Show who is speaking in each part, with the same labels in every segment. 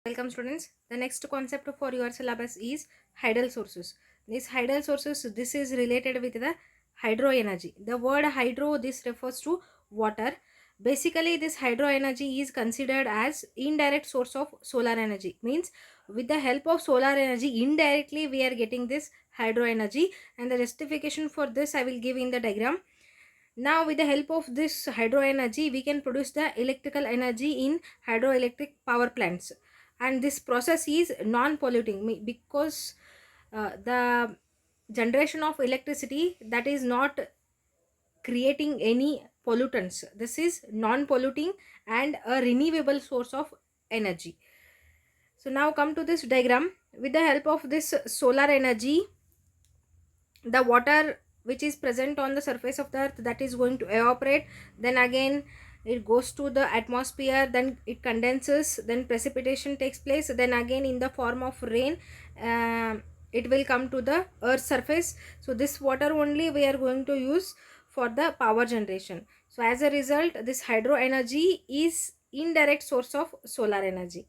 Speaker 1: Welcome students. The next concept for your syllabus is hydel sources. This hydel sources, this is related with the hydro energy. The word hydro, this refers to water. Basically this hydro energy is considered as indirect source of solar energy. Means with the help of solar energy indirectly we are getting this hydro energy, and the justification for this I will give in the diagram. Now with the help of this hydro energy we can produce the electrical energy in hydroelectric power plants, and this process is non-polluting because the generation of electricity that is not creating any pollutants. This is non-polluting and a renewable source of energy. So now come to this diagram. With the help of this solar energy, the water which is present on the surface of the earth, that is going to evaporate, then again it goes to the atmosphere, then it condenses, then precipitation takes place, then again in the form of rain uh, it will come to the earth surface. So this water only we are going to use for the power generation. So as a result this hydro energy is indirect source of solar energy.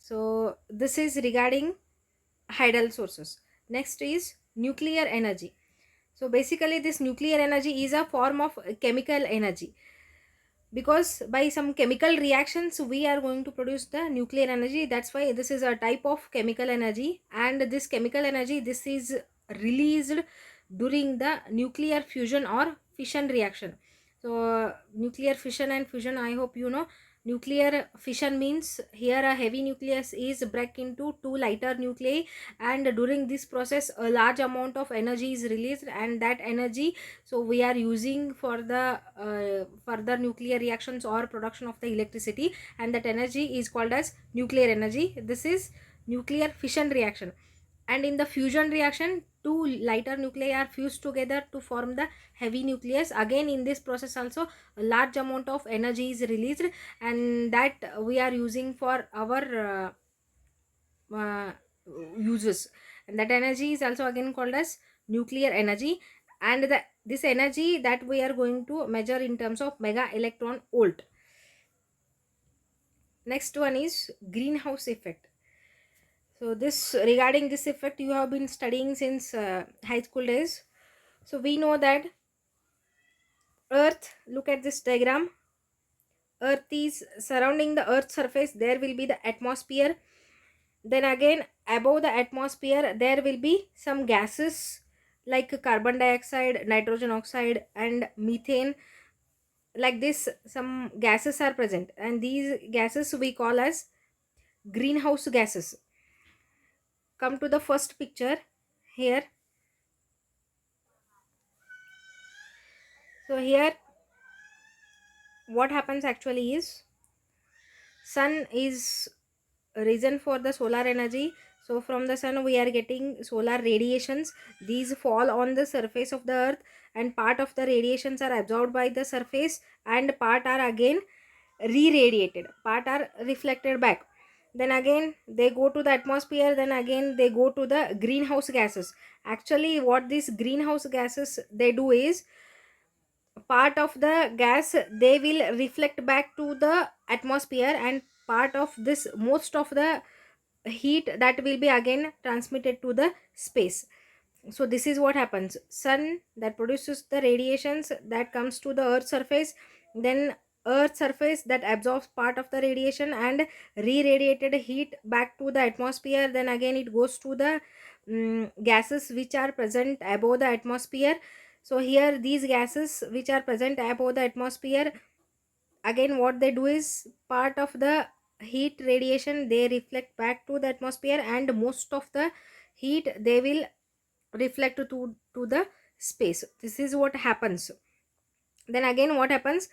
Speaker 1: So this is regarding hydel sources. Next is nuclear energy. So basically this nuclear energy is a form of chemical energy, because by some chemical reactions we are going to produce the nuclear energy. That's why this is a type of chemical energy, and this chemical energy, this is released during the nuclear fusion or fission reaction. So nuclear fission and fusion, I hope you know. Nuclear fission means here a heavy nucleus is break into two lighter nuclei, and during this process a large amount of energy is released, and that energy so we are using for the further nuclear reactions or production of the electricity, and that energy is called as nuclear energy. This is nuclear fission reaction. And in the fusion reaction, two lighter nuclei are fused together to form the heavy nucleus. Again in this process also a large amount of energy is released, and that we are using for our uh, uses, and that energy is also again called as nuclear energy. And this energy that we are going to measure in terms of mega electron volt. Next one is greenhouse effect. So this, regarding this effect, you have been studying since high school days. So we know that earth, look at this diagram. Earth is surrounding the earth surface, there will be the atmosphere. Then again above the atmosphere there will be some gases like carbon dioxide, nitrogen oxide and methane. Like this some gases are present, and these gases we call as greenhouse gases. Come to the first picture here. So here what happens actually is, sun is reason for the solar energy. So from the sun we are getting solar radiations. These fall on the surface of the earth, and part of the radiations are absorbed by the surface, and part are again re-radiated, part are reflected back. Then again they go to the atmosphere, then again they go to the greenhouse gases. Actually what these greenhouse gases they do is, part of the gas they will reflect back to the atmosphere, and part of this, most of the heat that will be again transmitted to the space. So this is what happens. Sun that produces the radiations that comes to the earth surface, then earth surface that absorbs part of the radiation and re-radiated heat back to the atmosphere. Then again it goes to the gases which are present above the atmosphere. So here these gases which are present above the atmosphere, again what they do is, part of the heat radiation they reflect back to the atmosphere, and most of the heat they will reflect to the space. This is what happens. Then again what happens,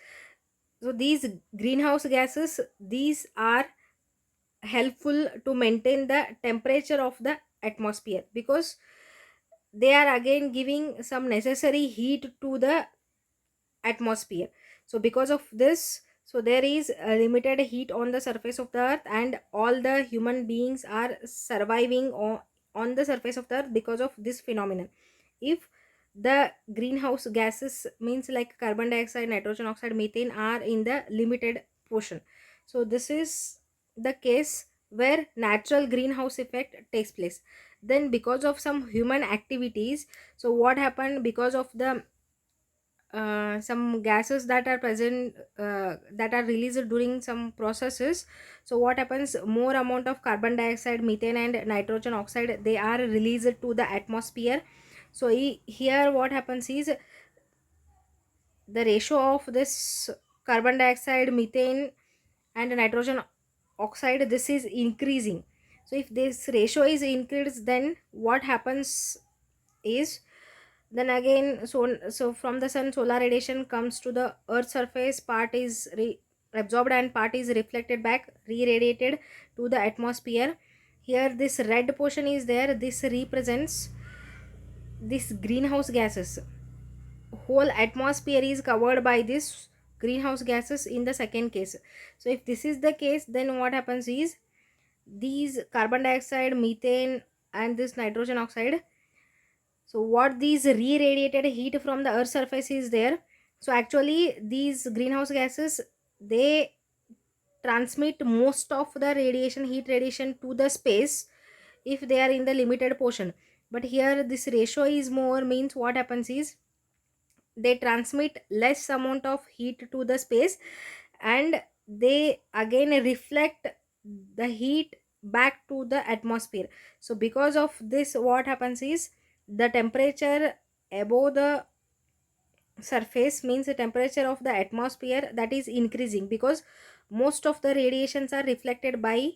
Speaker 1: so these greenhouse gases, these are helpful to maintain the temperature of the atmosphere, because they are again giving some necessary heat to the atmosphere. So because of this, so there is a limited heat on the surface of the earth, and all the human beings are surviving on the surface of the earth because of this phenomenon. If the greenhouse gases means like carbon dioxide, nitrogen oxide, methane are in the limited portion. So this is the case where natural greenhouse effect takes place. Then because of some human activities, so what happened, because of the some gases that are present, that are released during some processes, so what happens, more amount of carbon dioxide, methane and nitrogen oxide, they are released to the atmosphere. So here what happens is, the ratio of this carbon dioxide, methane and nitrogen oxide, this is increasing. So if this ratio is increased, then what happens is, then again, so from the sun, solar radiation comes to the earth surface, part is absorbed and part is reflected back, re-radiated to the atmosphere. Here this red portion is there, this represents this greenhouse gases. Whole atmosphere is covered by this greenhouse gases in the second case. So if this is the case, then what happens is, these carbon dioxide, methane and this nitrogen oxide, so what these re-radiated heat from the earth surface is there, so actually these greenhouse gases, they transmit most of the radiation, heat radiation to the space, if they are in the limited portion. But here this ratio is more, means what happens is, they transmit less amount of heat to the space, and they again reflect the heat back to the atmosphere. So because of this, what happens is, the temperature above the surface, means the temperature of the atmosphere, that is increasing, because most of the radiations are reflected by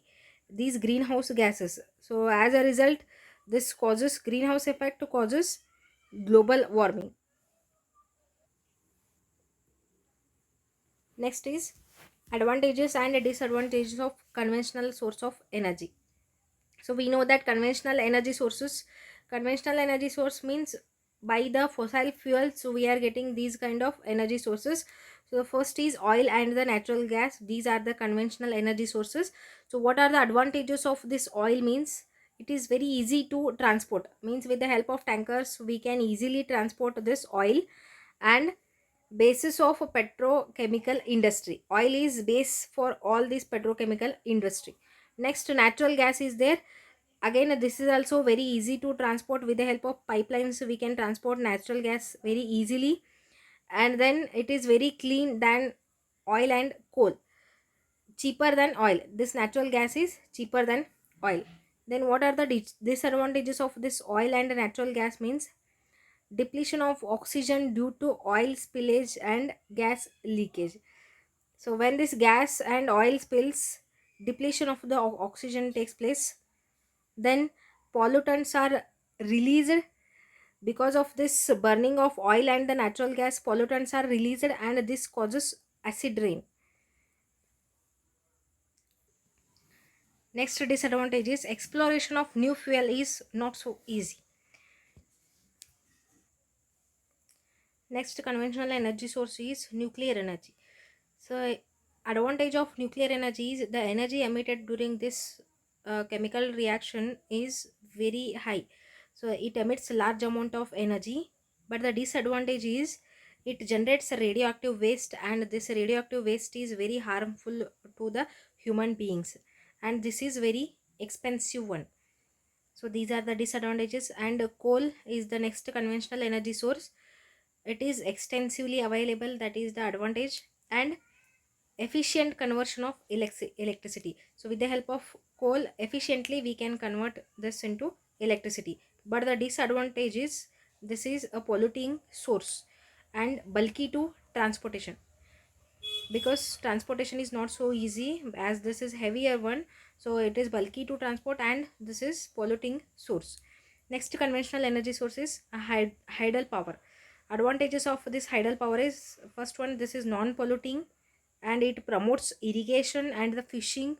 Speaker 1: these greenhouse gases. So as a result, this causes, greenhouse effect causes global warming. Next is advantages and disadvantages of conventional source of energy. So we know that conventional energy source means, by the fossil fuels, so we are getting these kind of energy sources. So the first is oil and the natural gas, these are the conventional energy sources. So what are the advantages of this oil, means it is very easy to transport, means with the help of tankers we can easily transport this oil. And basis of a petrochemical industry, oil is base for all this petrochemical industry. Next, natural gas is there. Again, this is also very easy to transport, with the help of pipelines we can transport natural gas very easily. And then it is very clean than oil and coal, cheaper than oil, this natural gas is cheaper than oil. Then what are the disadvantages of this oil and natural gas, means depletion of oxygen due to oil spillage and gas leakage. So when this gas and oil spills, depletion of the oxygen takes place. Then pollutants are released, because of this burning of oil and the natural gas, pollutants are released and this causes acid rain. Next disadvantage is exploration of new fuel is not so easy. Next conventional energy source is nuclear energy. So advantage of nuclear energy is, the energy emitted during this chemical reaction is very high. So it emits a large amount of energy, but the disadvantage is, it generates a radioactive waste, and this radioactive waste is very harmful to the human beings, and this is very expensive one. So these are the disadvantages. And coal is the next conventional energy source. It is extensively available, that is the advantage. And efficient conversion of electricity, so with the help of coal, efficiently we can convert this into electricity. But the disadvantage is, this is a polluting source and bulky to transportation, because transportation is not so easy, as this is heavier one, so it is bulky to transport and this is polluting source. Next conventional energy source is a hydel power. Advantages of this hydel power is, first one, this is non polluting and it promotes irrigation and the fishing.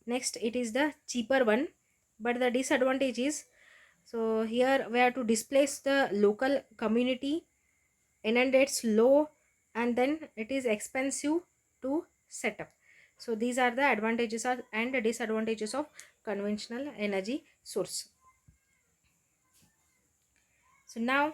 Speaker 1: Next, it is the cheaper one. But the disadvantage is, so here we have to displace the local community, inundates low, and then it is expensive to set up. So these are the advantages and disadvantages of conventional energy source. So now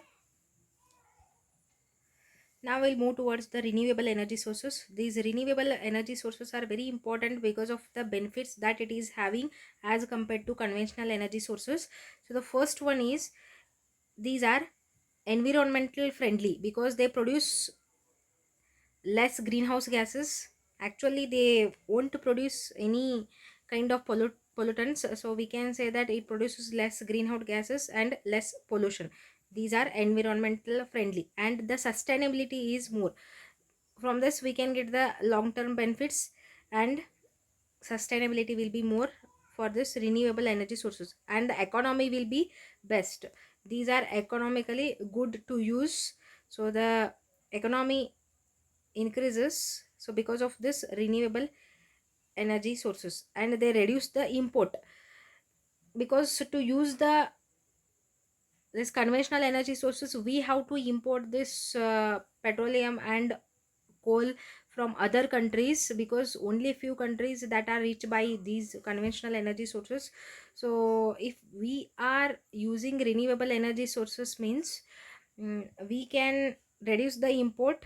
Speaker 1: Now we'll move towards the renewable energy sources. These renewable energy sources are very important because of the benefits that it is having as compared to conventional energy sources. So the first one is, these are environmental friendly because they produce less greenhouse gases. Actually they won't produce any kind of pollutants, so we can say that it produces less greenhouse gases and less pollution. These are environmental friendly and the sustainability is more. From this we can get the long term benefits, and sustainability will be more for this renewable energy sources, and the economy will be best. These are economically good to use, so the economy increases, so because of this renewable energy sources, and they reduce the import, because to use this conventional energy sources we have to import this petroleum and coal from other countries, because only few countries that are reached by these conventional energy sources. So if we are using renewable energy sources means, we can reduce the import.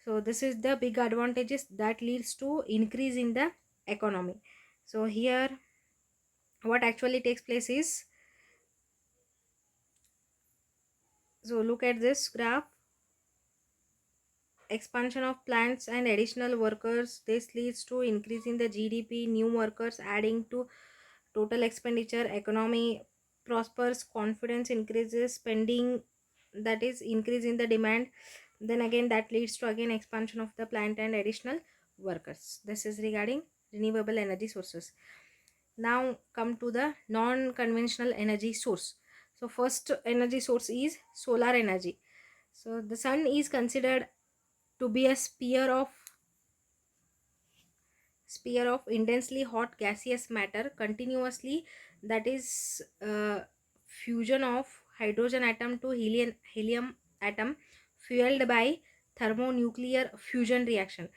Speaker 1: So this is the big advantages that leads to increase in the economy. So here what actually takes place is, so look at this graph, expansion of plants and additional workers, this leads to increase in the GDP, new workers adding to total expenditure, economy prospers, confidence increases, spending, that is increase in the demand, then again that leads to again expansion of the plant and additional workers. This is regarding renewable energy sources. Now come to the non conventional energy source. So first energy source is solar energy. So the sun is considered to be a sphere of intensely hot gaseous matter continuously, that is fusion of hydrogen atom to helium atom fueled by thermonuclear fusion reaction.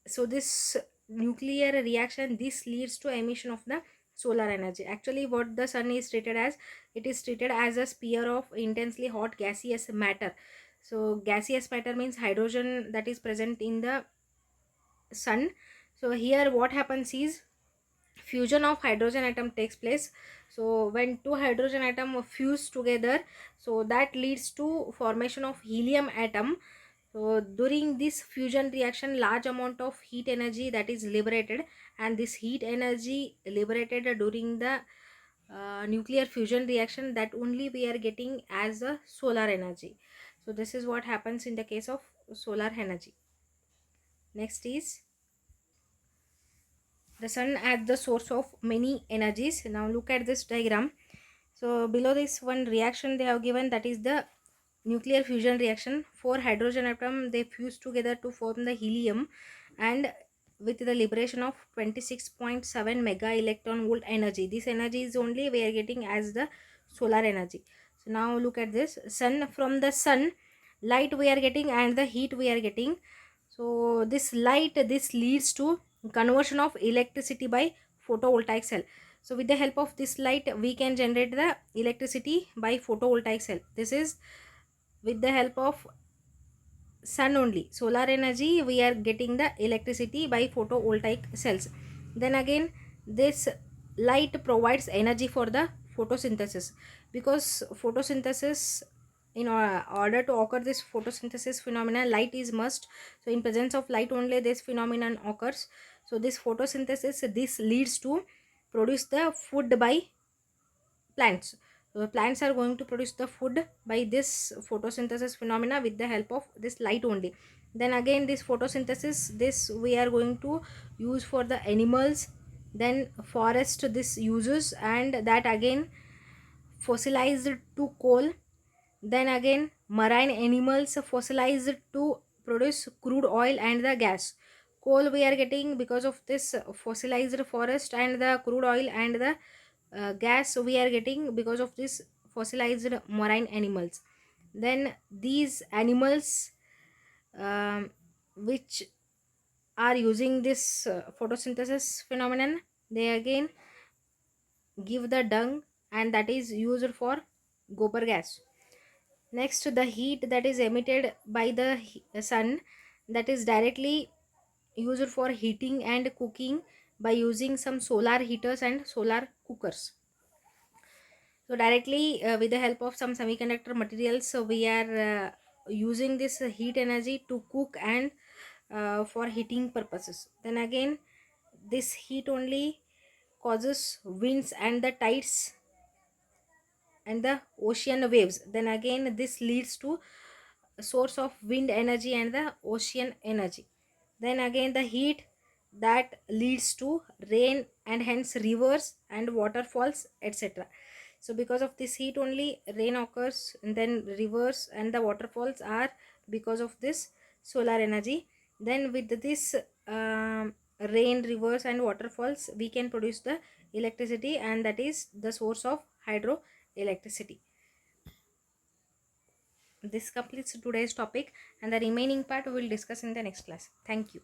Speaker 1: So this nuclear reaction, this leads to emission of the solar energy. Actually what the sun is treated as, it is treated as a sphere of intensely hot gaseous matter. So gaseous matter means hydrogen that is present in the sun. So here what happens is, fusion of hydrogen atom takes place. So when two hydrogen atom fuse together, so that leads to formation of helium atom. So during this fusion reaction large amount of heat energy that is liberated, and this heat energy liberated during the nuclear fusion reaction, that only we are getting as a solar energy. So this is what happens in the case of solar energy. Next is the sun as the source of many energies. Now look at this diagram. So below this one reaction they have given, that is the nuclear fusion reaction. Four hydrogen atom they fuse together to form the helium, and with the liberation of 26.7 mega electron volt energy, this energy is only we are getting as the solar energy. So now look at this sun, from the sun light we are getting and the heat we are getting. So this light, this leads to conversion of electricity by photovoltaic cell. So with the help of this light we can generate the electricity by photovoltaic cell. This is with the help of sun only, solar energy we are getting the electricity by photovoltaic cells. Then again this light provides energy for the photosynthesis, because photosynthesis, in order to occur this photosynthesis phenomenon light is must. So in presence of light only this phenomenon occurs. So this photosynthesis, this leads to produce the food by plants. So plants are going to produce the food by this photosynthesis phenomena with the help of this light only. Then again this photosynthesis, this we are going to use for the animals, then forest this uses, and that again fossilized to coal. Then again marine animals fossilized to produce crude oil and the gas. Coal we are getting because of this fossilized forest, and the crude oil and the gas we are getting because of this fossilized marine animals. Then these animals, which are using this photosynthesis phenomenon, they again give the dung, and that is used for gobar gas. Next, the heat that is emitted by the sun, that is directly used for heating and cooking by using some solar heaters and solar cookers. So directly with the help of some semiconductor materials, so we are using this heat energy to cook and for heating purposes. Then again, this heat only causes winds and the tides and the ocean waves. Then again, this leads to a source of wind energy and the ocean energy. Then again, the heat that leads to rain and hence rivers and waterfalls, etc. So because of this heat only rain occurs, and then rivers and the waterfalls are because of this solar energy. Then with this rain, rivers and waterfalls, we can produce the electricity, and that is the source of hydroelectricity. This completes today's topic, and the remaining part we will discuss in the next class. Thank you.